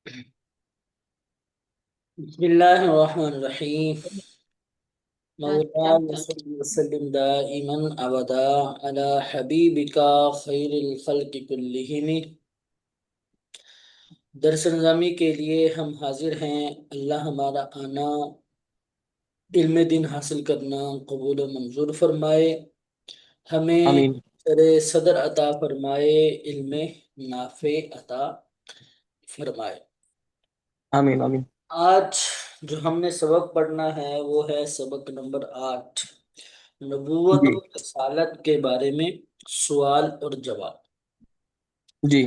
بسم الله الرحمن الرحيم. مولانا صل وسلم دائما أبدا على حبيبك خير الخلق كلهم. درس نظامی کے لیے ہم حاضر ہیں. اللہ ہمارا آنا علم دین حاصل کرنا قبول و منظور فرمائے. ہمیں آمین صدر عطا فرمائے، علم نافع عطا فرمائے. آمین آمین آج جو ہم نے سبق پڑھنا ہے وہ ہے سبق نمبر 8، نبوت جی و رسالت کے بارے میں سوال اور جواب. جی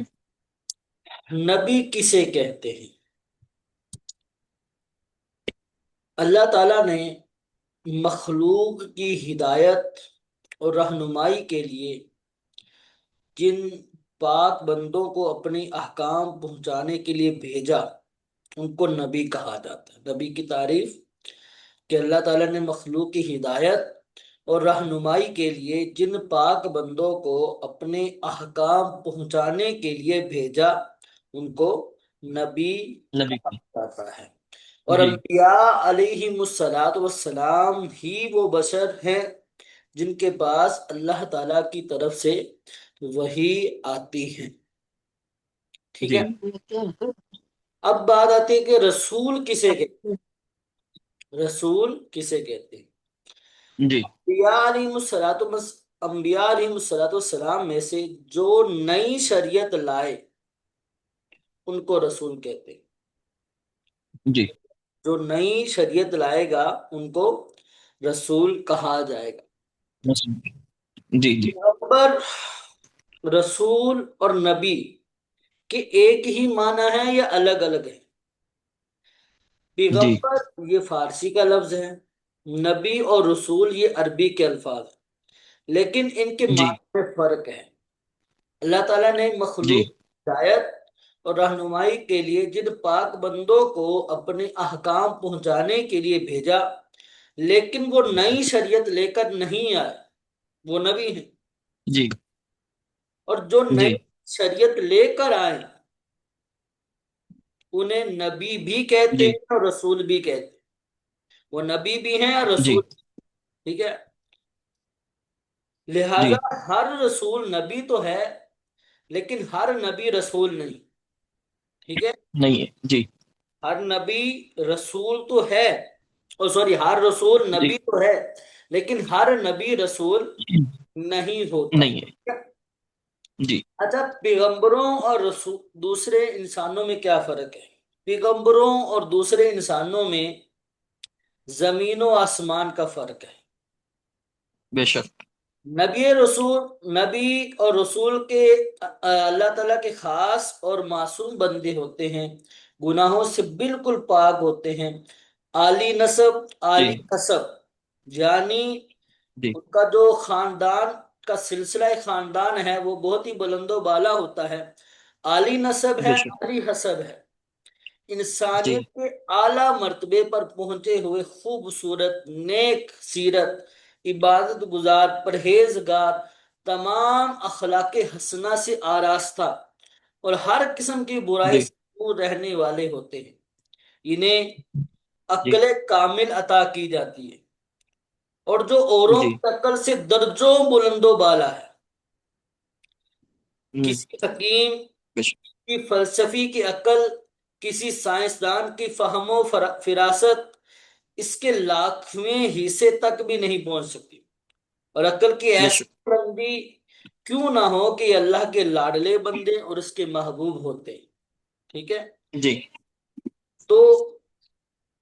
نبی کسے کہتے ہیں؟ اللہ تعالیٰ نے مخلوق کی ہدایت اور رہنمائی کے لیے جن پاک بندوں کو اپنے احکام پہنچانے کے لیے بھیجا ان کو نبی کہا جاتا ہے. نبی کی تعریف کہ اللہ تعالیٰ نے مخلوق کی ہدایت اور رہنمائی کے لیے جن پاک بندوں کو اپنے احکام پہنچانے کے لیے بھیجا ان کو نبی نبی کہا کی جاتا ہے. اور جی انبیاء علیہم الصلاۃ والسلام ہی وہ بشر ہیں جن کے پاس اللہ تعالیٰ کی طرف سے وحی آتی ہے. ٹھیک جی ہے. اب بات آتی ہے کہ رسول کسے کہتے ہیں؟ رسول کسے کہتے ہیں؟ جی انبیاء علیہ الصلوۃ والسلام میں سے جو نئی شریعت لائے ان کو رسول کہتے ہیں. جی جو نئی شریعت لائے گا ان کو رسول کہا جائے گا. جی جی پیغمبر، رسول اور نبی کے ایک ہی معنی ہے یا الگ الگ ہے؟ جی پیغمبر یہ فارسی کا لفظ ہے، نبی اور رسول یہ عربی کے الفاظ ہیں، لیکن ان کے جی معنی میں فرق ہے. اللہ تعالیٰ نے جی مخلوق ہدایت اور رہنمائی کے لیے جن پاک بندوں کو اپنے احکام پہنچانے کے لیے بھیجا لیکن وہ نئی شریعت لے کر نہیں آئے وہ نبی ہیں. جی اور جو جی نئی شریعت لے کر آئے انہیں نبی بھی کہتے جی ہیں اور رسول بھی کہتے ہیں. وہ نبی بھی ہیں اور جی رسول. ٹھیک ہے. جی لہذا ہر رسول نبی تو ہے لیکن ہر نبی رسول نہیں. ٹھیک ہے. نہیں ہے جی ہر نبی رسول تو ہے، اور سوری ہر رسول جی نبی تو ہے لیکن ہر نبی رسول نہیں ہوتا. نہیں ہے جی اچھا، پیغمبروں اور رسول دوسرے انسانوں میں کیا فرق ہے؟ پیغمبروں اور دوسرے انسانوں میں زمین و آسمان کا فرق ہے. بے شک نبی اور رسول کے اللہ تعالیٰ کے خاص اور معصوم بندے ہوتے ہیں، گناہوں سے بالکل پاک ہوتے ہیں، عالی نسب جی عالی حسب، یعنی جی ان کا جو خاندان کا سلسلہ خاندان ہے وہ بہت ہی بلند و بالا ہوتا ہے، عالی نسب ہے، بے شک عالی حسب ہے، جی انسانیت کے اعلیٰ مرتبے پر پہنچے ہوئے، خوبصورت، نیک سیرت، عبادت گزار، پرہیزگار، تمام اخلاق حسنہ سے آراستہ اور ہر قسم کی برائی جی سے دور رہنے والے ہوتے ہیں. انہیں جی عقل کامل عطا کی جاتی ہے اور جو اوروں جی کی عقل سے درجوں بلند و بالا ہے. ہوں کسی حکیم بے شک کی فلسفی کی عقل، کسی سائنسدان کی فہم و فراست اس کے لاکھویں حصے تک بھی نہیں پہنچ سکتی. اور عقل کی بے ایسی شک بلندی کیوں نہ ہو کہ یہ اللہ کے لاڈلے بندے اور اس کے محبوب ہوتے ہیں. ٹھیک ہے. جی تو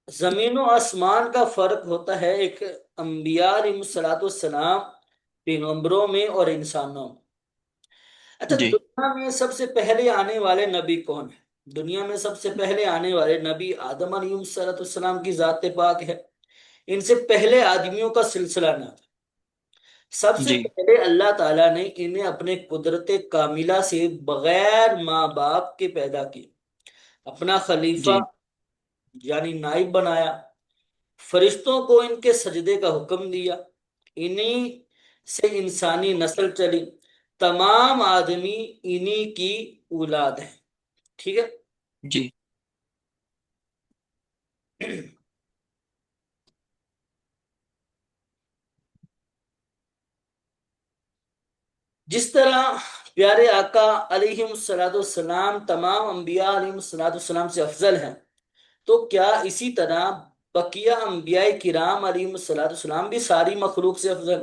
زمین و آسمان کا فرق ہوتا ہے ایک انبیاء علیہ الصلوۃ والسلام پیغمبروں میں اور انسانوں میں. اچھا، جی دنیا میں سب سے پہلے آنے والے نبی کون ہے؟ دنیا میں سب سے پہلے آنے والے نبی آدم علیہ السلام کی ذات پاک ہے. ان سے پہلے آدمیوں کا سلسلہ نہ تھا. سب سے جی پہلے اللہ تعالیٰ نے انہیں اپنے قدرت کاملہ سے بغیر ماں باپ کے پیدا کیا، اپنا خلیفہ جی یعنی نائب بنایا، فرشتوں کو ان کے سجدے کا حکم دیا، انہی سے انسانی نسل چلی، تمام آدمی انہی کی اولاد ہیں. ٹھیک ہے. جی جس طرح پیارے آقا علیہ السلام تمام انبیاء علیہ السلام سے افضل ہیں، تو کیا اسی طرح بقیہ انبیاء کرام علیہ السلام بھی ساری مخلوق سے افضل؟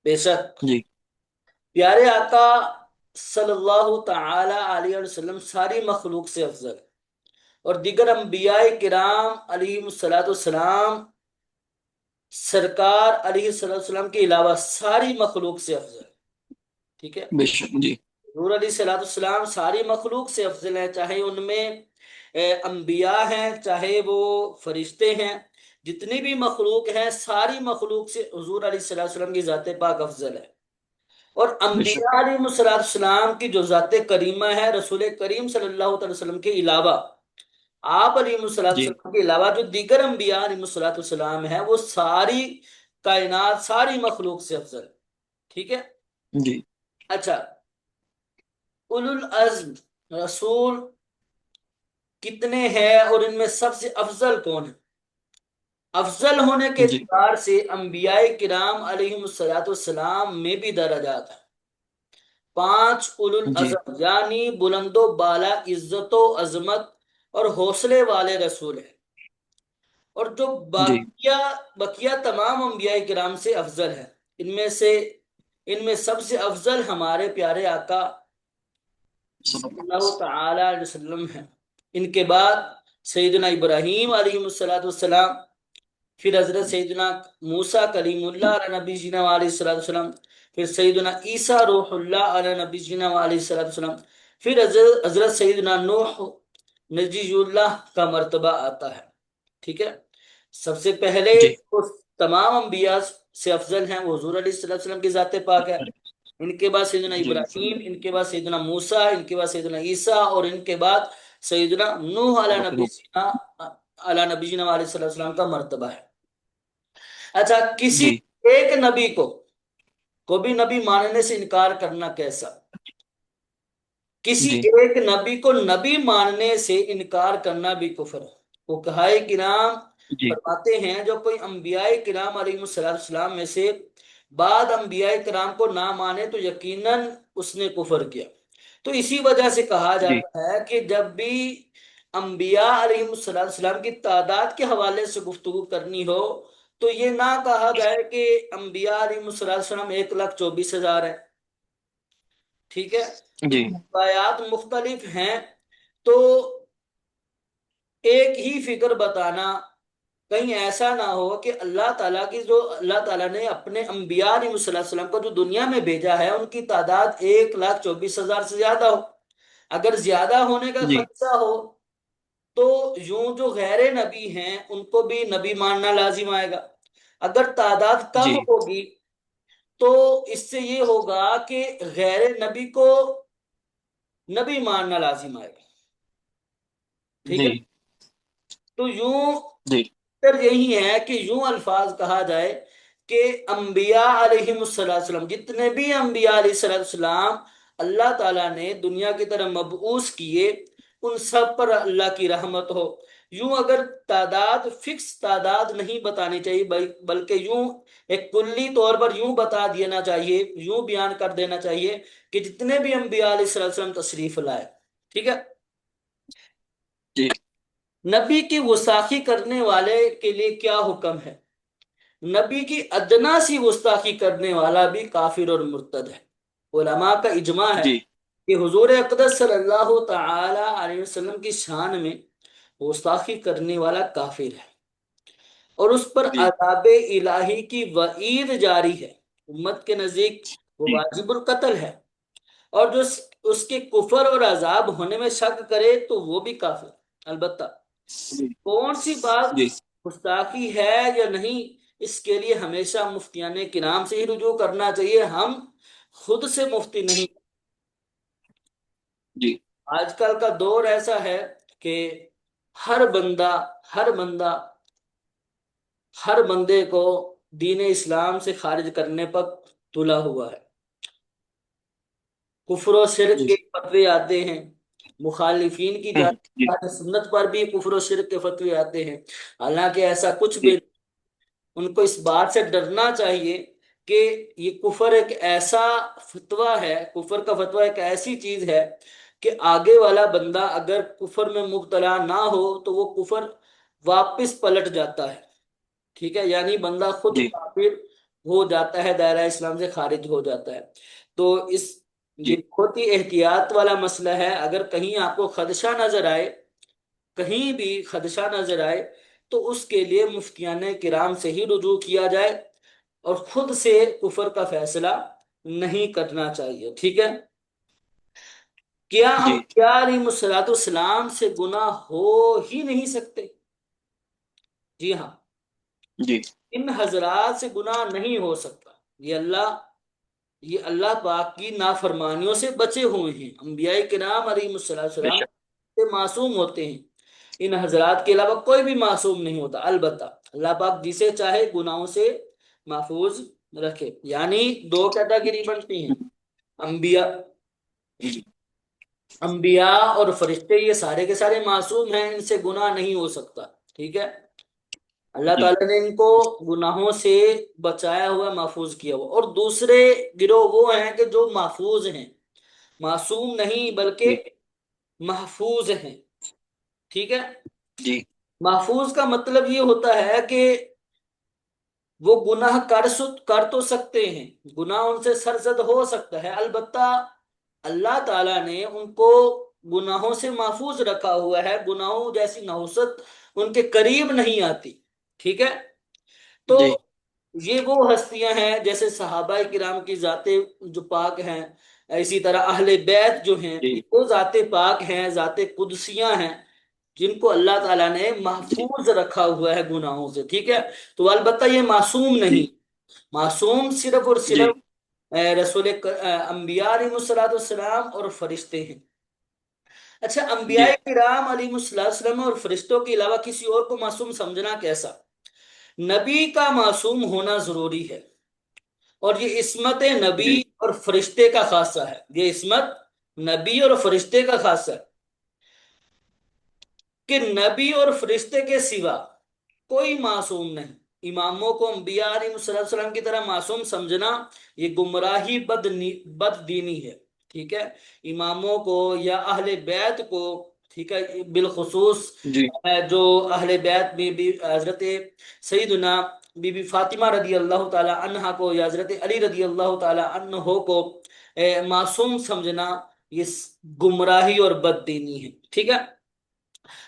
بے شک جی پیارے آقا صلی اللہ تعالی علیہ وسلم ساری مخلوق سے افضل، اور دیگر انبیاء کرام علیہ السلام سرکار علیہ السلام کے علاوہ ساری مخلوق سے افضل، ٹھیک ہے؟ بے شک جی حضور علیہ السلام ساری مخلوق سے افضل ہیں، چاہے ان میں انبیاء ہیں، چاہے وہ فرشتے ہیں، جتنی بھی مخلوق ہیں ساری مخلوق سے حضور علیہ السلام کی ذات پاک افضل ہے۔ اور بے شک انبیاء علیہ السلام کی جو ذات کریمہ ہے، رسول کریم صلی اللہ علیہ وسلم کے علاوہ، آپ علیہ جی السلام کے علاوہ جو دیگر انبیاء علیہ السلام ہیں، وہ ساری کائنات ساری مخلوق سے افضل، ٹھیک ہے؟ جی اچھا، اولو العزم رسول کتنے ہیں اور ان میں سب سے افضل کون ہے؟ افضل ہونے کے جی اعتبار سے انبیاء کرام علیہ السلام میں بھی درجات ہیں۔ 5 اولو جی العزم یعنی بلند و بالا عزت و عظمت اور حوصلے والے رسول ہیں، اور جو جی بقیہ تمام انبیاء کرام سے افضل ہے۔ ان میں سب سے افضل ہمارے پیارے آقا صلی اللہ تعالی علیہ وسلم ہیں۔ ان کے بعد سیدنا ابراہیم علیہ السلام، پھر حضرت سیدنا موسیٰ کلیم اللہ علیہ نبی جینا علیہ السلام، پھر سیدنا عیسیٰ روح اللہ علیہ نبی جینا علیہ السلام، پھر حضرت سیدنا نوح نجی اللہ کا مرتبہ آتا ہے، ٹھیک ہے؟ سب سے پہلے جی تو تمام انبیاء سے افضل ہیں وہ حضور علیہ السلام کی ذات پاک ہے، ان کے بعد سیدنا جی ابراہیم، ان کے بعد سیدنا موسیٰ، ان کے بعد سیدنا عیسیٰ، اور ان کے بعد سیدنا نوح علیہ نبی جینا علیہ السلام کا مرتبہ ہے۔ اچھا، کسی جی ایک نبی کو بھی نبی ماننے سے انکار کرنا کیسا؟ کسی جی ایک نبی کو نبی ماننے سے انکار کرنا بھی کفر ہے۔ فقہائے کرام جی فرماتے ہیں جو کوئی انبیاء کرام علیہ السلام میں سے بعد انبیاء کرام کو نہ مانے تو یقیناً اس نے کفر کیا۔ تو اسی وجہ سے کہا جی جاتا ہے کہ جب بھی انبیاء علیہ السلام کی تعداد کے حوالے سے گفتگو کرنی ہو تو یہ نہ کہا جائے کہ انبیاء علیہ السلام 1,24,000 ہے، ٹھیک ہے؟ جی روایات مختلف ہیں، تو ایک ہی فگر بتانا، کہیں ایسا نہ ہو کہ اللہ تعالیٰ نے اپنے انبیاء علیہ السلام کو جو دنیا میں بھیجا ہے ان کی تعداد 1,24,000 سے زیادہ ہو۔ اگر زیادہ ہونے کا جی خدشہ ہو تو یوں جو غیر نبی ہیں ان کو بھی نبی ماننا لازم آئے گا، اگر تعداد کم جی ہوگی تو اس سے یہ ہوگا کہ غیر نبی کو نبی ماننا لازم آئے گا، ٹھیک ہے؟ جی تو یوں جی بہتر یہی ہے کہ یوں الفاظ کہا جائے کہ انبیاء علیہ السلام، جتنے بھی انبیاء علیہ السلام اللہ تعالیٰ نے دنیا کی طرح مبعوث کیے، ان سب پر اللہ کی رحمت ہو۔ یوں اگر تعداد فکس تعداد نہیں بتانی چاہیے، بلکہ یوں ایک کلی طور پر یوں بتا دینا چاہیے، یوں بیان کر دینا چاہیے کہ جتنے بھی انبیاء علیہ السلام تشریف لائے، ٹھیک ہے؟ جی نبی کی گستاخی کرنے والے کے لیے کیا حکم ہے؟ نبی کی ادنا سی گستاخی کرنے والا بھی کافر اور مرتد ہے۔ علماء کا اجماع ہے جی کہ حضور اقدس صلی اللہ تعالی علیہ وسلم کی شان میں گستاخی کرنے والا کافر ہے، اور اس پر جی عذاب الہی کی وعید جاری ہے، امت کے نزدیک وہ جی واجب القتل ہے، اور جو اس کے کفر اور عذاب ہونے میں شک کرے تو وہ بھی کافر۔ البتہ کون سی بات جی گستاخی ہے یا نہیں، اس کے لیے ہمیشہ مفتیان کرام سے ہی رجوع کرنا چاہیے، ہم خود سے مفتی نہیں۔ جی آج کل کا دور ایسا ہے کہ ہر بندہ ہر بندہ ہر بندے کو دین اسلام سے خارج کرنے پر تلا ہوا ہے، کفر و شرک جی کے فتوے آتے ہیں، مخالفین کی جی جانب اہل سنت پر بھی کفر و شرک کے فتوے آتے ہیں، حالانکہ ایسا کچھ بھی جی نہیں۔ ان کو اس بات سے ڈرنا چاہیے کہ یہ کفر ایک ایسا فتویٰ ہے، کفر کا فتویٰ ایک ایسی چیز ہے کہ آگے والا بندہ اگر کفر میں مبتلا نہ ہو تو وہ کفر واپس پلٹ جاتا ہے، ٹھیک ہے، یعنی بندہ خود جی کافر ہو جاتا ہے، دائرہ اسلام سے خارج ہو جاتا ہے۔ تو یہ جی بہت ہی احتیاط والا مسئلہ ہے، اگر کہیں آپ کو خدشہ نظر آئے، کہیں بھی خدشہ نظر آئے، تو اس کے لیے مفتیان کرام سے ہی رجوع کیا جائے، اور خود سے کفر کا فیصلہ نہیں کرنا چاہیے، ٹھیک ہے۔ کیا جی انبیاء علیہ الصلوۃ والسلام سے گناہ ہو ہی نہیں سکتے؟ جی ہاں، جی ان حضرات سے گناہ نہیں ہو سکتا، یہ اللہ پاک کی نافرمانیوں سے بچے ہوئے ہیں، انبیاء کرام علیہ بے السلام شک سے معصوم ہوتے ہیں، ان حضرات کے علاوہ کوئی بھی معصوم نہیں ہوتا، البتہ اللہ پاک جسے چاہے گناہوں سے محفوظ رکھے، یعنی دو کیٹیگری بنتی ہیں، انبیاء جی انبیاء اور فرشتے، یہ سارے کے سارے معصوم ہیں، ان سے گناہ نہیں ہو سکتا، ٹھیک ہے۔ اللہ جی تعالیٰ نے ان کو گناہوں سے بچایا ہوا، محفوظ کیا ہوا، اور دوسرے گروہ وہ ہیں کہ جو محفوظ ہیں، معصوم نہیں جی بلکہ محفوظ ہیں، ٹھیک ہے۔ جی محفوظ کا مطلب یہ ہوتا ہے کہ وہ گناہ کر تو سکتے ہیں، گناہ ان سے سرزد ہو سکتا ہے، البتہ اللہ تعالیٰ نے ان کو گناہوں سے محفوظ رکھا ہوا ہے، گناہوں جیسی نحوست ان کے قریب نہیں آتی، ٹھیک ہے۔ تو جی یہ وہ ہستیاں ہیں جیسے صحابہ کرام کی ذاتیں جو پاک ہیں، اسی طرح اہل بیت جو ہیں جی یہ وہ ذاتیں پاک ہیں، ذاتیں قدسیاں ہیں، جن کو اللہ تعالیٰ نے جی محفوظ رکھا ہوا ہے گناہوں سے، ٹھیک ہے۔ تو البتہ یہ معصوم جی نہیں، معصوم صرف اور جی صرف انبیاء علیہ الصلوۃ والسلام اور فرشتے ہیں۔ اچھا، جی انبیاء کرام علیہ السلام اور فرشتوں کے علاوہ کسی اور کو معصوم سمجھنا کیسا؟ نبی کا معصوم ہونا ضروری ہے، اور یہ عصمت نبی جی اور فرشتے کا خاصہ ہے، یہ عصمت نبی اور فرشتے کا خاصہ ہے کہ نبی اور فرشتے کے سوا کوئی معصوم نہیں۔ اماموں کو انبیاء علیہ السلام کی طرح معصوم سمجھنا یہ گمراہی بد دینی ہے، ٹھیک ہے۔ اماموں کو یا اہل بیت کو، ٹھیک ہے، بالخصوص جی جو اہل بیت میں بھی حضرت سیدنا بی بی فاطمہ رضی اللہ تعالی عنہا کو یا حضرت علی رضی اللہ تعالی عنہ کو معصوم سمجھنا یہ گمراہی اور بد دینی ہے، ٹھیک ہے۔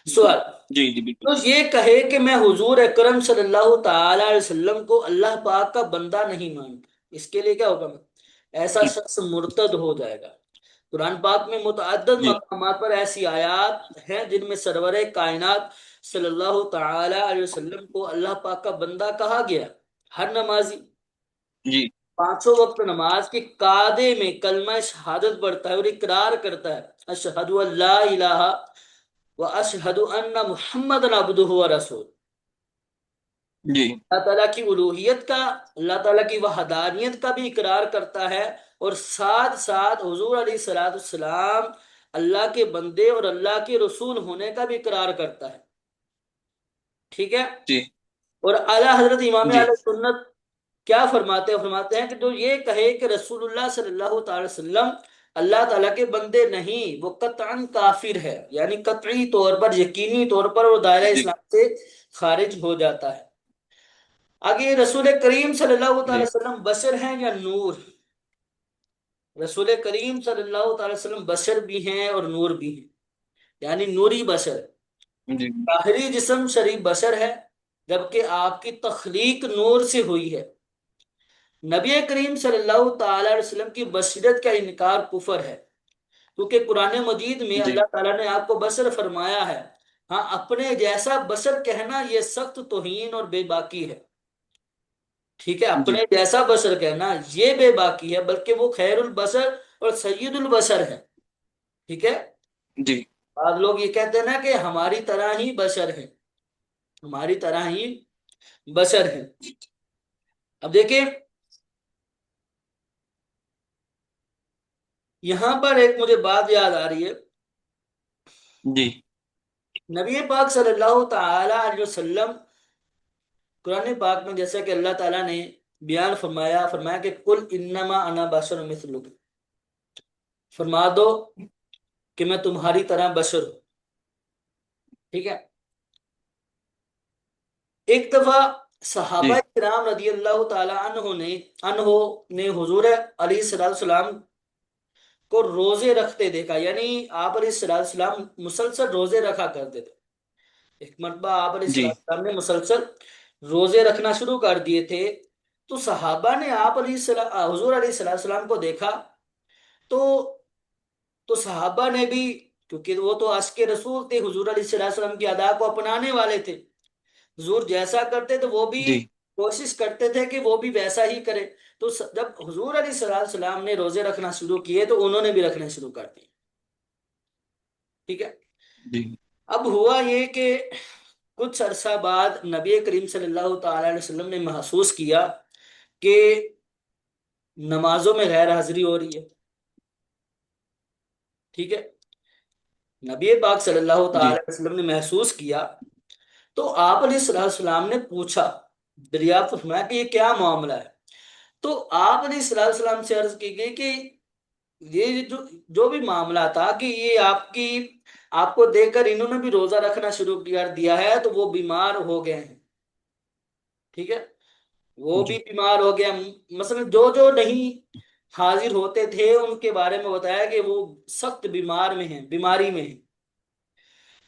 سوال، جی جی بالکل تو یہ کہے کہ میں حضور اکرم صلی اللہ تعالی علیہ وسلم کو اللہ پاک کا بندہ نہیں مانتا، اس کے لیے کیا ہوگا؟ ایسا شخص مرتد ہو جائے گا۔ قرآن پاک میں متعدد جی مقامات پر ایسی آیات ہیں جن میں سرور کائنات صلی اللہ تعالی علیہ وسلم کو اللہ پاک کا بندہ کہا گیا۔ ہر نمازی جی پانچوں وقت نماز کے قادے میں کلمہ شہادت پڑھتا ہے اور اقرار کرتا ہے، اشہد ان لا الہ واشہد ان محمد عبدہ ورسول، جی اللہ تعالیٰ کی الوہیت کا، اللہ تعالیٰ کی وحدانیت کا بھی اقرار کرتا ہے، اور ساتھ ساتھ حضور علیہ الصلوۃ والسلام اللہ کے بندے اور اللہ کے رسول ہونے کا بھی اقرار کرتا ہے، ٹھیک ہے۔ جی اور اعلی حضرت امام جی اہل سنت کیا فرماتے ہیں؟ فرماتے ہیں کہ جو یہ کہے کہ رسول اللہ صلی اللہ تعالی وسلم اللہ تعالیٰ کے بندے نہیں، وہ قطعاً کافر ہے، یعنی قطعی طور پر، یقینی طور پر وہ دائرہ جی اسلام سے خارج ہو جاتا ہے۔ آگے، رسول کریم صلی اللہ تعالی جی وسلم بشر ہیں یا نور؟ رسول کریم صلی اللہ تعالی وسلم بشر بھی ہیں اور نور بھی ہیں، یعنی نوری بشر، جی ظاہری جسم شریف بشر ہے، جبکہ آپ کی تخلیق نور سے ہوئی ہے۔ نبی کریم صلی اللہ تعالی علیہ وسلم کی بشریت کا انکار کفر ہے، کیونکہ قرآن مجید میں جی اللہ تعالیٰ نے آپ کو بشر فرمایا ہے، ہاں اپنے جیسا بشر کہنا یہ سخت توہین اور بے باکی ہے، ٹھیک ہے، جی اپنے جیسا بشر کہنا یہ بے باکی ہے، بلکہ وہ خیر البشر اور سید البشر ہے، ٹھیک ہے۔ جی بعض لوگ یہ کہتے ہیں نا کہ ہماری طرح ہی بشر ہے، ہماری طرح ہی بشر ہے۔ اب دیکھیں، یہاں پر ایک مجھے بات یاد آ رہی ہے جی نبی پاک صلی اللہ تعالی علیہ وسلم قرآن پاک میں جیسا کہ اللہ تعالیٰ نے بیان فرمایا کہ کل انما انا بشر مثلکم، فرما دو کہ میں تمہاری طرح بشر ہوں. ٹھیک ہے. ایک دفعہ صحابہ جی کرام رضی اللہ تعالی عنہ نے حضور علیہ السلام کو روزے رکھتے دیکھا. یعنی آپ علیہ السلام مسلسل روزے رکھا کرتے تھے. ایک مرتبہ آپ علیہ جی السلام نے مسلسل روزے رکھنا شروع کر دیے تھے. تو صحابہ نے آپ علیہ السلام حضور علیہ السلام کو دیکھا. تو تو صحابہ نے بھی، کیونکہ وہ تو عاشق رسول تھے، حضور علیہ السلام کی ادا کو اپنانے والے تھے. حضور جیسا کرتے تو وہ بھی جی کوشش کرتے تھے کہ وہ بھی ویسا ہی کرے. تو جب حضور علیہ السلام نے روزے رکھنا شروع کیے تو انہوں نے بھی رکھنے شروع کر دیے. ٹھیک ہے. جی اب ہوا یہ کہ کچھ عرصہ بعد نبی کریم صلی اللہ تعالی علیہ وسلم نے محسوس کیا کہ نمازوں میں غیر حاضری ہو رہی ہے. ٹھیک ہے. نبی پاک صلی اللہ تعالی جی علیہ وسلم نے محسوس کیا. تو آپ علیہ السلام نے پوچھا، دریافت فرمایا کہ یہ کیا معاملہ ہے. تو آپ علیہ السلام سے عرض کی گئی کہ یہ جو بھی معاملہ تھا کہ یہ آپ کو دیکھ کر انہوں نے بھی روزہ رکھنا شروع کر دیا ہے تو وہ بیمار ہو گئے ہیں. ٹھیک ہے. وہ بھی جی بیمار ہو گیا. مثلا جو جو نہیں حاضر ہوتے تھے ان کے بارے میں بتایا کہ وہ سخت بیمار میں ہیں، بیماری میں ہیں.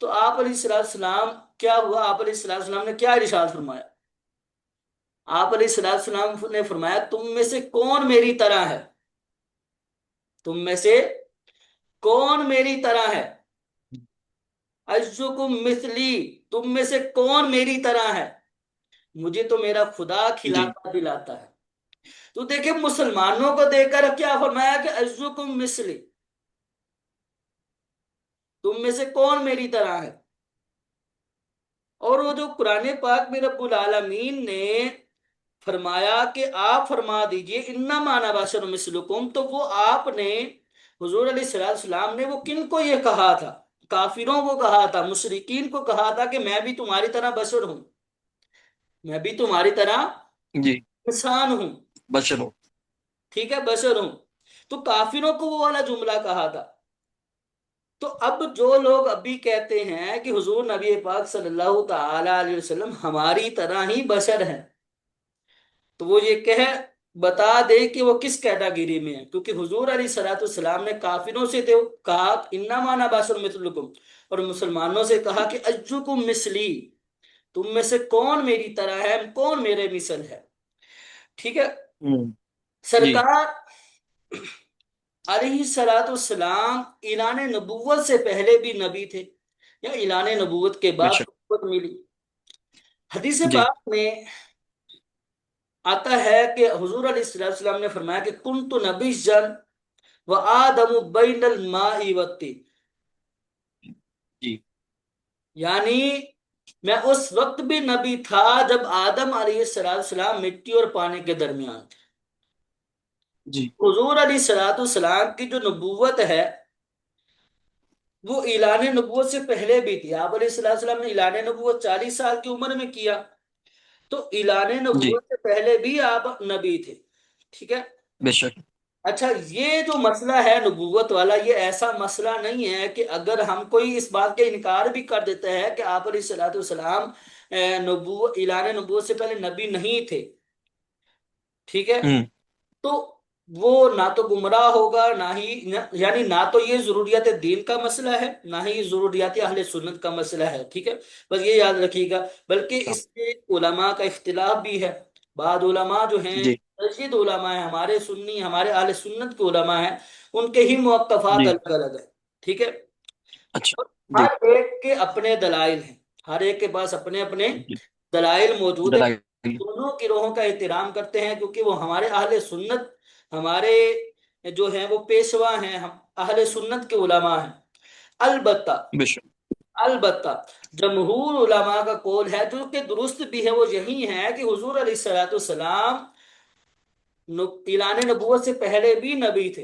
تو آپ علیہ السلام کیا ہوا، آپ علیہ السلام نے کیا ارشاد فرمایا. آپ علیہ السلام نے فرمایا تم میں سے کون میری طرح ہے، تم میں سے کون میری طرح ہے. عزکم مثلی، تم میں سے کون میری طرح ہے، مجھے تو میرا خدا جی کھلاتا دلاتا ہے. تو دیکھیں مسلمانوں کو دیکھ کر کیا فرمایا کہ عزکم مثلی، تم میں سے کون میری طرح ہے. اور وہ جو قرآن پاک میں رب العالمین نے فرمایا کہ آپ فرما دیجئے انما انا بشر مثلکم، تو وہ آپ نے حضور علیہ السلام نے وہ کن کو یہ کہا تھا؟ کافروں کو کہا تھا، مشرکین کو کہا تھا کہ میں بھی تمہاری طرح بشر ہوں، میں بھی تمہاری طرح جی انسان ہوں. بشرو ٹھیک ہے، بشر ہوں. تو کافروں کو وہ والا جملہ کہا تھا. تو اب جو لوگ ابھی کہتے ہیں کہ حضور نبی پاک صلی اللہ تعالی علیہ وسلم ہماری طرح ہی بشر ہیں، تو وہ یہ بتا دے کہ وہ کس کیٹاگری میں ہے. کیونکہ حضور علیہ الصلوۃ والسلام نے کافروں سے تو کہا انما انا بشر مثلکم، اور مسلمانوں سے کہا کہ ایکم مثلی، تم میں سے کون میری طرح ہے، کون میرے مثل ہے. ٹھیک ہے. ہوں جی سرکار علیہ الصلوۃ والسلام اعلان نبوت سے پہلے بھی نبی تھے یا اعلان نبوت کے بے بعد شک نبوت ملی. حدیث جی پاک میں آتا ہے کہ حضور علیہ السلام نے فرمایا کہ کنت نبیا و آدم بین الماء والطین، جی یعنی میں اس وقت بھی نبی تھا جب آدم علیہ السلام مٹی اور پانی کے درمیان تھے. جی حضور علیہ السلام کی جو نبوت ہے وہ اعلان نبوت سے پہلے بھی تھی. آپ علیہ السلام نے اعلان نبوت 40 سال کی عمر میں کیا، تو اعلان جی نبوت سے پہلے بھی آپ نبی تھے. ٹھیک ہے. بے شک اچھا، یہ جو مسئلہ ہے نبوت والا، یہ ایسا مسئلہ نہیں ہے کہ اگر ہم کوئی اس بات کا انکار بھی کر دیتا ہے کہ آپ علیہ السلام اعلان نبوت سے پہلے نبی نہیں تھے. ٹھیک ہے. ہوں تو وہ نہ تو گمراہ ہوگا، نہ ہی یعنی نہ تو یہ ضروریات دین کا مسئلہ ہے، نہ ہی یہ ضروریات اہل سنت کا مسئلہ ہے. ٹھیک ہے. بس یہ یاد رکھیے گا. بلکہ اچھا اس میں علماء کا اختلاف بھی ہے. بعض علماء جو ہیں، جی رشید علماء ہیں، ہمارے سنی، ہمارے اہل سنت کے علماء ہیں، ان کے ہی موقفات جی الگ الگ ہیں. ٹھیک ہے. اچھا اور جی ہر ایک کے اپنے دلائل ہیں، ہر ایک کے پاس اپنے اپنے جی دلائل موجود ہیں. دلائل دونوں گروہوں کا احترام کرتے ہیں کیونکہ وہ ہمارے اہل سنت، ہمارے جو ہیں وہ پیشوا ہیں، ہم اہل سنت کے علماء ہیں. البتہ بے شک البتہ جمہور علماء کا قول ہے جو کہ درست بھی ہے، وہ یہی ہے کہ حضور علیہ السلام اعلان نبوت سے پہلے بھی نبی تھے.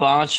5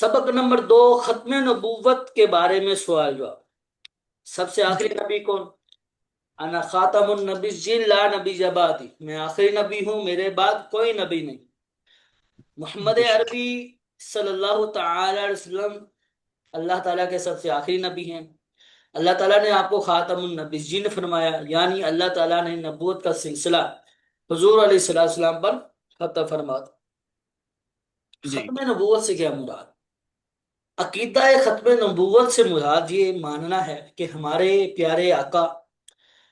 سبق نمبر 2، ختم نبوت کے بارے میں سوال جواب۔ سب سے جی آخری نبی کون؟ انا خاتم النبیین لا نبی بعدی، میں آخری نبی ہوں، میرے بعد کوئی نبی نہیں۔ محمد بے شک عربی صلی اللہ تعالی علیہ وسلم اللہ تعالیٰ کے سب سے آخری نبی ہیں۔ اللہ تعالیٰ نے آپ کو خاتم النبیین فرمایا، یعنی اللہ تعالیٰ نے نبوت کا سلسلہ حضور علیہ السلام پر ختم فرما دیا۔ جی ختم نبوت سے کیا مراد؟ عقیدہ ختم نبوت سے مراد یہ ماننا ہے کہ ہمارے پیارے آقا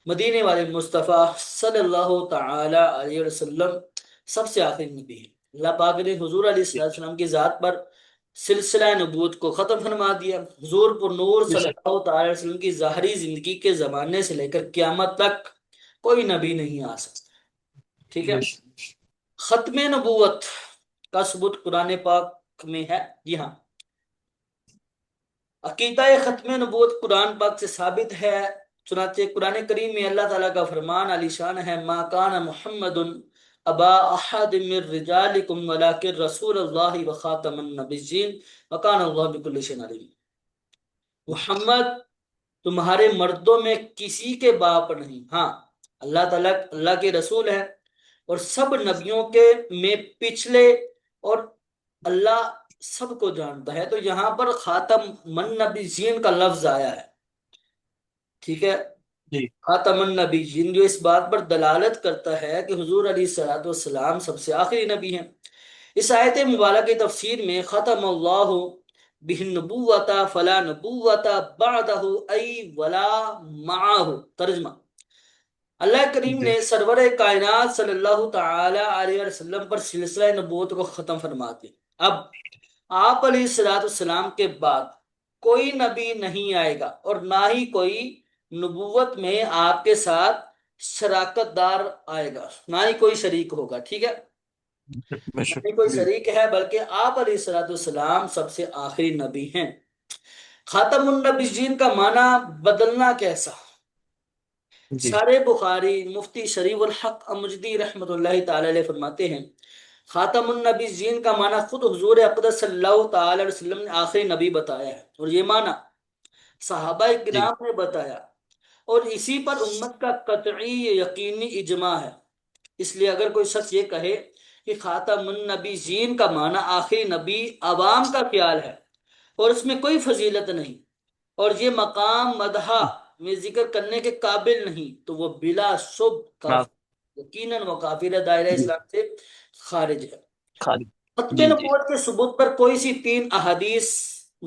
مدینے والے مصطفیٰ صلی اللہ تعالی علیہ وسلم سب سے آخری نبی ہیں۔ اللہ پاک نے حضور علیہ جی السلام کی ذات پر سلسلہ نبوت کو ختم فرما دیا۔ حضور پر نور بے صلی شک اللہ تعالی علیہ وسلم کی ظاہری زندگی کے زمانے سے لے کر قیامت تک کوئی نبی نہیں آ سکتا، ٹھیک ہے۔ بے شک ختم نبوت کا ثبوت قرآن پاک میں ہے، جی ہاں، عقیدہ ختم نبوت قرآن پاک سے ثابت ہے۔ چنانچہ قرآن کریم میں اللہ تعالیٰ کا فرمان علی شان ہے، ما کان محمد ابا احد من رجالکم ولکن رسول اللہ وخاتم النبیین وکان اللہ بکل شیء علیم۔ محمد تمہارے مردوں میں کسی کے باپ نہیں، ہاں اللہ تعالیٰ اللہ کے رسول ہیں اور سب نبیوں کے میں پچھلے، اور اللہ سب کو جانتا ہے۔ تو یہاں پر خاتم من نبیین کا لفظ آیا ہے، ٹھیک ہے۔ جی خاتم النبیین جو اس بات پر دلالت کرتا ہے کہ حضور علیہ الصلوۃ والسلام سب سے آخری نبی ہیں۔ اس آیت مبارکہ کی تفسیر میں ختم اللہ بہ النبوۃ فلا نبوۃ بعدہ ای ولا معہ، ترجمہ، اللہ کریم جی نے سرور کائنات صلی اللہ تعالی علیہ وسلم پر سلسلہ نبوت کو ختم فرما دیا۔ اب آپ علیہ الصلوۃ والسلام کے بعد کوئی نبی نہیں آئے گا، اور نہ ہی کوئی نبوت میں آپ کے ساتھ شراکت دار آئے گا، نہ ہی کوئی شریک ہوگا، ٹھیک ہے۔ بے نہ شک ہی کوئی جی شریک ہے، بلکہ آپ علیہ الصلوۃ والسلام سب سے آخری نبی ہیں۔ خاتم النبیین کا معنی بدلنا کیسا؟ جی سارے بخاری مفتی شریف الحق امجدی رحمۃ اللہ تعالی علیہ فرماتے ہیں، خاتم النبیین کا معنی خود حضور اقدس صلی اللہ تعالی علیہ وسلم نے آخری نبی بتایا ہے، اور یہ معنی صحابہ جی کرام نے بتایا، اور اسی پر امت کا قطعی یقینی اجماع ہے۔ اس لیے اگر کوئی شخص یہ کہے کہ خاتم النبیین کا معنی آخری نبی عوام کا خیال ہے اور اس میں کوئی فضیلت نہیں، اور یہ مقام مدحہ میں ذکر کرنے کے قابل نہیں، تو وہ بلا شبہ ہاں کافر، یقیناً وہ کافر ہے، دائرہ جی اسلام سے خارج ہے۔ خالد ختم جی جی نبوت کے ثبوت پر کوئی سی 3 احادیث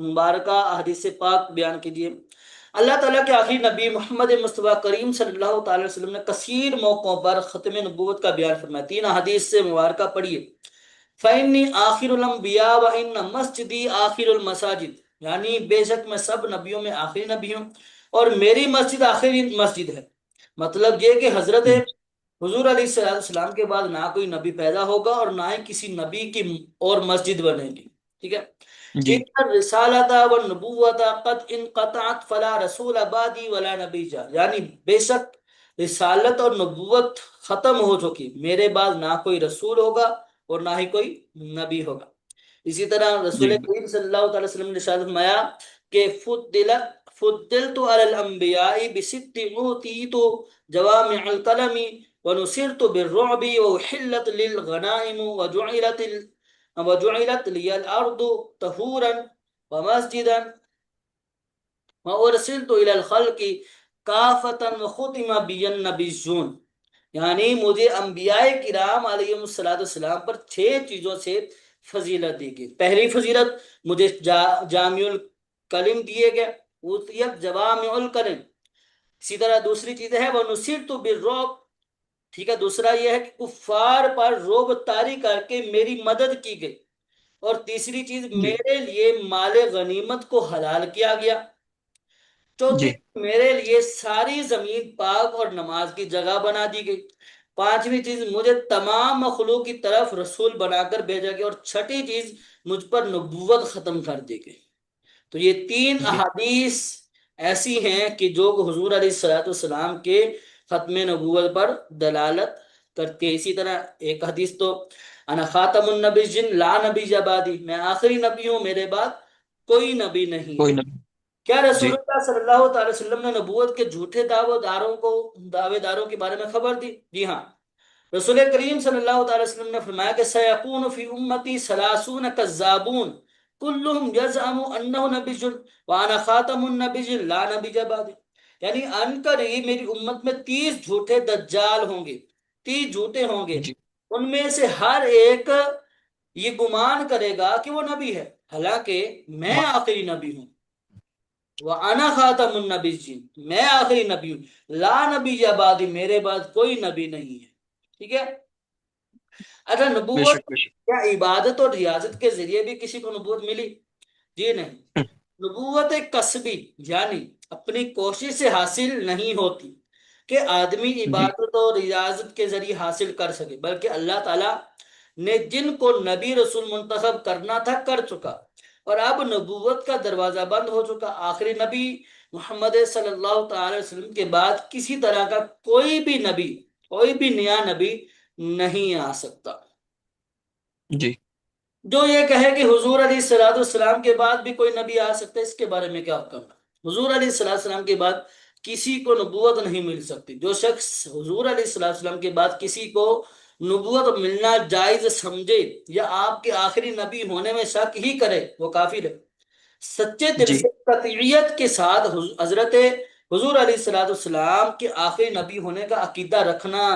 مبارکہ، احادیث پاک بیان کیجیے۔ اللہ تعالیٰ کے آخری نبی محمد مصطفیٰ کریم صلی اللہ تعالی وسلم نے کثیر موقعوں پر ختم نبوت کا بیان فرمایا۔ 3 احادیث سے مبارکہ پڑھیے۔ فَإِنِّي آخِرُ الْأَنْبِيَاءِ وَإِنَّ مَسْجِدِي آخِرُ الْمَسَاجِدِ، یعنی بے شک میں سب نبیوں میں آخری نبی ہوں اور میری مسجد آخری مسجد ہے۔ مطلب یہ کہ حضرت حضور علیہ السلام کے بعد نہ کوئی نبی پیدا ہوگا اور نہ ہی کسی نبی کی اور مسجد بنے گی، ٹھیک ہے۔ جی ان الرسالۃ والنبوۃ قد انقطعت فلا رسول بعدی ولا نبی جا، یعنی بے شک رسالت اور نبوت ختم ہو چکی، میرے بعد نہ کوئی رسول ہوگا اور نہ ہی کوئی نبی ہوگا۔ اسی طرح رسول جی کریم صلی اللہ تعالی وسلم نے ارشاد فرمایا کہ فضلت علی الانبیاء بست اوتیت جوامع الکلم ونصرت بالرعب وحلت للغنائم وجعلت لي الارض طهورا ومسجدا وارسلت الى الخلق کافتا وختم بی النبیون، یعنی مجھے انبیاء کرام علیہ السلام پر 6 چیزوں سے فضیلت دی گئی۔ پہلی فضیلت، مجھے جامع الکلم دیے گئے، اوتیت جوامع الکلم۔ اسی طرح دوسری چیز ہے وَنُصِرْتُ بِالرُّعْبِ، ٹھیک ہے، دوسرا یہ ہے کہ کفار پر رعب طاری کر کے میری مدد کی گئی، اور تیسری چیز جی میرے لیے مال غنیمت کو حلال کیا گیا، چوتھی جی میرے لیے ساری زمین پاک اور نماز کی جگہ بنا دی گئی، پانچویں چیز مجھے تمام مخلوق کی طرف رسول بنا کر بھیجا گیا، اور چھٹی چیز مجھ پر نبوت ختم کر دی گئی۔ تو یہ 3 جی احادیث ایسی ہیں کہ جو حضور علیہ السلام کے ختم نبوت پر دلالت کرتی ہے۔ اسی طرح ایک حدیث تو انا خاتم النبیین لا نبی بعدی، میں آخری نبی ہوں، میرے بعد کوئی نبی نہیں کوئی ہے۔ نبی۔ کیا جی رسول اللہ صلی اللہ تعالی وسلم نے نبوت کے جھوٹے دعوے داروں کے بارے میں خبر دی؟ جی ہاں، رسول کریم صلی اللہ تعالی وسلم نے فرمایا کہ سیکون فی امتی ثلاثون کذابون کلہم یزعم انہ نبی وانا خاتم النبی لا نبی بعد، یعنی ان قریب میری امت میں 30 جھوٹے دجال ہوں گے، 30 جھوٹے ہوں گے، جی ان میں سے ہر ایک یہ گمان کرے گا کہ وہ نبی ہے، حالانکہ میں آخری نبی ہوں، وانا خاتم النبیین، میں آخری نبی ہوں، لا نبی بعد، میرے بعد کوئی نبی نہیں ہے۔ ٹھیک ہے؟ اچھا، بے نبوت شک بے شک۔ کیا عبادت اور ریاضت کے ذریعے بھی کسی کو نبوت ملی؟ جی نہیں، نبوت ایک کسبی یعنی اپنی کوشش سے حاصل نہیں ہوتی کہ آدمی جی عبادت اور ریاضت کے ذریعے حاصل کر سکے، بلکہ اللہ تعالیٰ نے جن کو نبی رسول منتخب کرنا تھا کر چکا، اور اب نبوت کا دروازہ بند ہو چکا، آخری نبی محمد صلی اللہ تعالی وسلم کے بعد کسی طرح کا کوئی بھی نیا نبی نہیں آ سکتا۔ جی جو یہ کہے کہ حضور علیہ الصلوۃ والسلام کے بعد بھی کوئی نبی آ سکتا ہے، اس کے بارے میں کیا حکم ہے؟ حضور علیہ الصلوۃ والسلام کے بعد کسی کو نبوت نہیں مل سکتی۔ جو شخص حضور علیہ الصلوۃ والسلام کے بعد کسی کو نبوت ملنا جائز سمجھے یا آپ کے آخری نبی ہونے میں شک ہی کرے، وہ کافر ہے۔ سچے دل جی سے قطعیت کے ساتھ حضرت حضور علیہ الصلوۃ والسلام کے آخری نبی ہونے کا عقیدہ رکھنا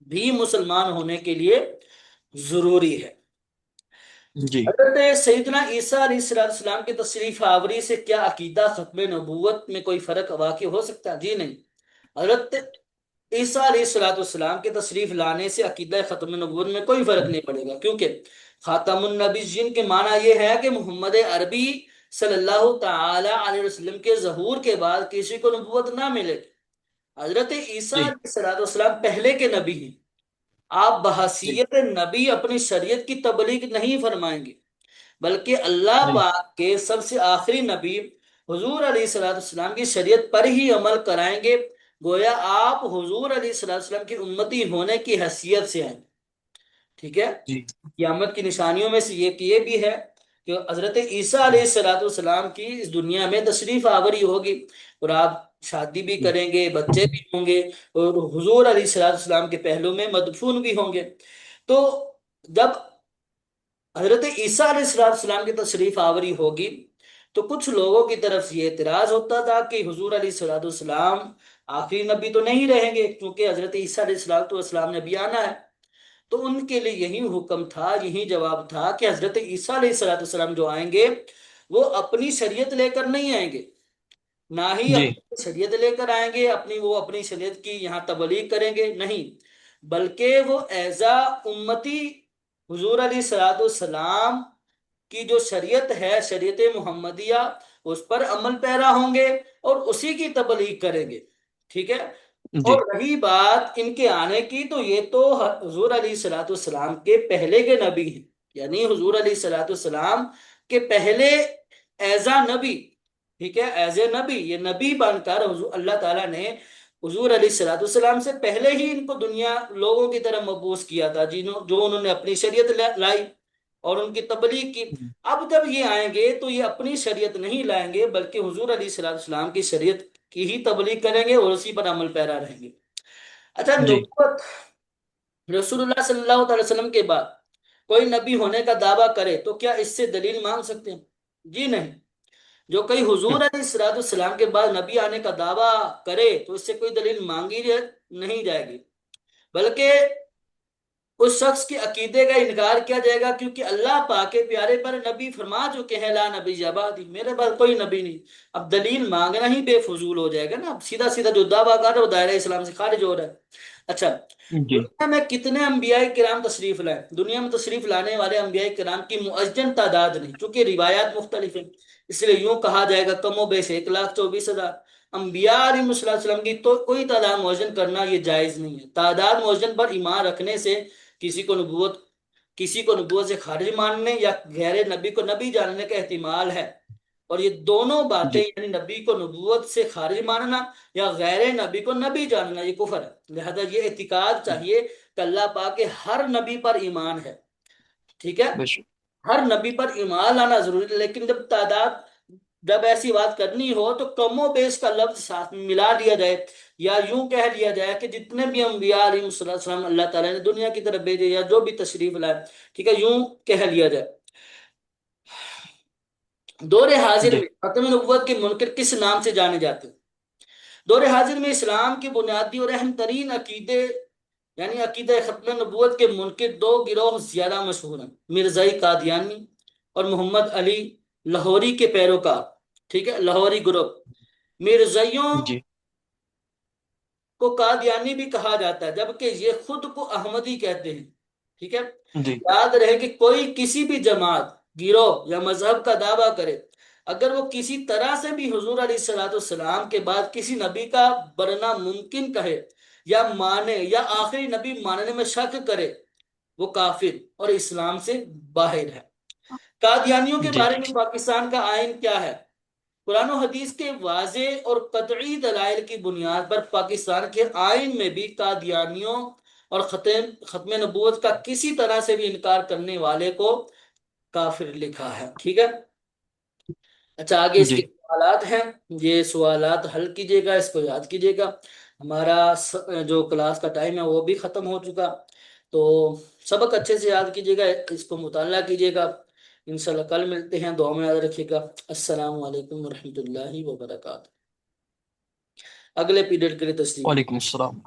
بھی مسلمان ہونے کے لیے ضروری ہے۔ جی حضرت سیدنا عیسیٰ علیہ السلام کی تشریف آوری سے کیا عقیدہ ختم نبوت میں کوئی فرق واقع ہو سکتا ہے؟ جی نہیں، حضرت عیسیٰ علیہ السلام کے تشریف لانے سے عقیدہ ختم نبوت میں کوئی فرق نہیں پڑے گا، کیونکہ خاتم النبیین کے معنی یہ ہے کہ محمد عربی صلی اللہ تعالی علیہ وسلم کے ظہور کے بعد کسی کو نبوت نہ ملے گی۔ حضرت عیسیٰ جی علیہ السلام پہلے کے نبی ہیں، آپ جی بحیثیت نبی اپنی شریعت کی تبلیغ نہیں فرمائیں گے، بلکہ اللہ جی پاک کے سب سے آخری نبی حضور علیہ السلام کی شریعت پر ہی عمل کرائیں گے، گویا آپ حضور علیہ السلام کی امتی ہونے کی حیثیت سے ہیں۔ ٹھیک ہے؟ جی قیامت کی نشانیوں میں سے یہ بھی ہے کہ حضرت عیسیٰ علیہ السلام کی اس دنیا میں تشریف آوری ہوگی، اور آپ شادی بھی کریں گے، بچے بھی ہوں گے، اور حضور علیہ السلام کے پہلو میں مدفون بھی ہوں گے۔ تو جب حضرت عیسیٰ علیہ السلام کی تشریف آوری ہوگی تو کچھ لوگوں کی طرف سے یہ اعتراض ہوتا تھا کہ حضور علیہ السلام آخری نبی تو نہیں رہیں گے، کیونکہ حضرت عیسیٰ علیہ السلام نے بھی آنا ہے۔ تو ان کے لیے یہی حکم تھا، یہی جواب تھا کہ حضرت عیسیٰ علیہ السلام جو آئیں گے وہ اپنی شریعت لے کر نہیں آئیں گے، نہ ہی جی اپنی شریعت لے کر آئیں گے، وہ اپنی شریعت کی یہاں تبلیغ کریں گے، نہیں، بلکہ وہ ایزا امتی حضور علیہ السلام کی جو شریعت ہے، شریعت محمدیہ، اس پر عمل پیرا ہوں گے اور اسی کی تبلیغ کریں گے۔ ٹھیک ہے؟ جی اور رہی بات ان کے آنے کی، تو یہ تو حضور علیہ السلام کے پہلے کے نبی ہیں، یعنی حضور علیہ السلام کے پہلے ایزا نبی، ٹھیک ہے، ایز اے نبی، یہ نبی بن کر اللہ تعالیٰ نے حضور علیہ السلام سے پہلے ہی ان کو دنیا لوگوں کی طرح مبعوث کیا تھا، جو انہوں نے اپنی شریعت لائی اور ان کی تبلیغ کی۔ اب جب یہ آئیں گے تو یہ اپنی شریعت نہیں لائیں گے، بلکہ حضور علیہ السلام کی شریعت کی ہی تبلیغ کریں گے اور اسی پر عمل پیرا رہیں گے۔ اچھا، جی نبوت رسول اللہ صلی اللہ علیہ وسلم کے بعد کوئی نبی ہونے کا دعویٰ کرے تو کیا اس سے دلیل مانگ سکتے ہیں؟ جی نہیں، جو کوئی حضور علیہ السلام کے بعد نبی آنے کا دعویٰ کرے تو اس سے کوئی دلیل مانگی نہیں جائے گی، بلکہ اس شخص کے عقیدے کا انکار کیا جائے گا، کیونکہ اللہ پاک کے پیارے پر نبی فرما چکے ہیں لا نبی بعدی، میرے بعد کوئی نبی نہیں۔ اب دلیل مانگنا ہی بے فضول ہو جائے گا نا، اب سیدھا سیدھا جو دعویٰ کر رہا ہے وہ دائرہ اسلام سے خارج ہو رہا ہے۔ اچھا، جی دنیا میں کتنے انبیاء کرام تشریف لائے؟ دنیا میں تشریف لانے والے انبیاء کرام کی معین تعداد نہیں، چونکہ روایات مختلف ہیں، اس لیے یوں کہا جائے گا کم و بیش 1,24,000 انبیاء علیہ السلام کی تو کوئی تعداد معین کرنا یہ جائز نہیں ہے۔ تعداد معین پر ایمان رکھنے سے کسی کو نبوت کسی کو نبوت سے خارج ماننے یا غیر نبی کو نبی جاننے کا احتمال ہے، اور یہ دونوں باتیں جی یعنی نبی کو نبوت سے خارج ماننا یا غیر نبی کو نبی جاننا یہ کفر ہے۔ لہذا یہ اعتقاد چاہیے کہ اللہ پاک کے ہر نبی پر ایمان ہے، ٹھیک ہے، بے شک ہر نبی پر ایمان لانا ضروری ہے، لیکن جب ایسی بات کرنی ہو تو کم و بیش کا لفظ ساتھ میں ملا دیا جائے، یا یوں کہہ دیا جائے کہ جتنے بھی انبیاء علیہ السلام اللہ تعالیٰ نے دنیا کی طرف بھیجے یا جو بھی تشریف لائے، ٹھیک ہے، یوں کہہ لیا جائے۔ دور حاضر جی میں ختم نبوت کے منکر کس نام سے جانے جاتے ہیں؟ دور حاضر میں اسلام کی بنیادی اور اہم ترین عقیدے یعنی عقیدہ ختم نبوت کے منکر دو گروہ زیادہ مشہور ہیں: مرزائی قادیانی اور محمد علی لاہوری کے پیروکار، ٹھیک ہے، لاہوری گروپ۔ مرزائیوں جی کو قادیانی بھی کہا جاتا ہے، جبکہ یہ خود کو احمدی کہتے ہیں، ٹھیک ہے۔ جی یاد رہے کہ کوئی کسی بھی جماعت، گروہ یا مذہب کا دعویٰ کرے، اگر وہ کسی طرح سے بھی حضور علیہ الصلوۃ والسلام کے بعد کسی نبی کا بننا ممکن کہے یا مانے یا آخری نبی ماننے میں شک کرے، وہ کافر اور اسلام سے باہر ہے۔ قادیانیوں کے جی بارے میں پاکستان کا آئین کیا ہے؟ قرآن و حدیث کے واضح اور قطعی دلائل کی بنیاد پر پاکستان کے آئین میں بھی قادیانیوں اور ختم نبوت کا کسی طرح سے بھی انکار کرنے والے کو کافر لکھا ہے، ٹھیک ہے۔ اچھا، آگے اس جی کے سوالات ہیں، یہ سوالات حل کیجیے گا، اس کو یاد کیجیے گا۔ ہمارا جو کلاس کا ٹائم ہے وہ بھی ختم ہو چکا، تو سبق اچھے سے یاد کیجیے گا، اس کو مطالعہ کیجیے گا۔ انشاءاللہ کل ملتے ہیں، دعا میں یاد رکھیے گا۔ السلام علیکم ورحمۃ اللہ وبرکاتہ۔ اگلے پیریڈ کے لیے تسلیم۔ وعلیکم السلام۔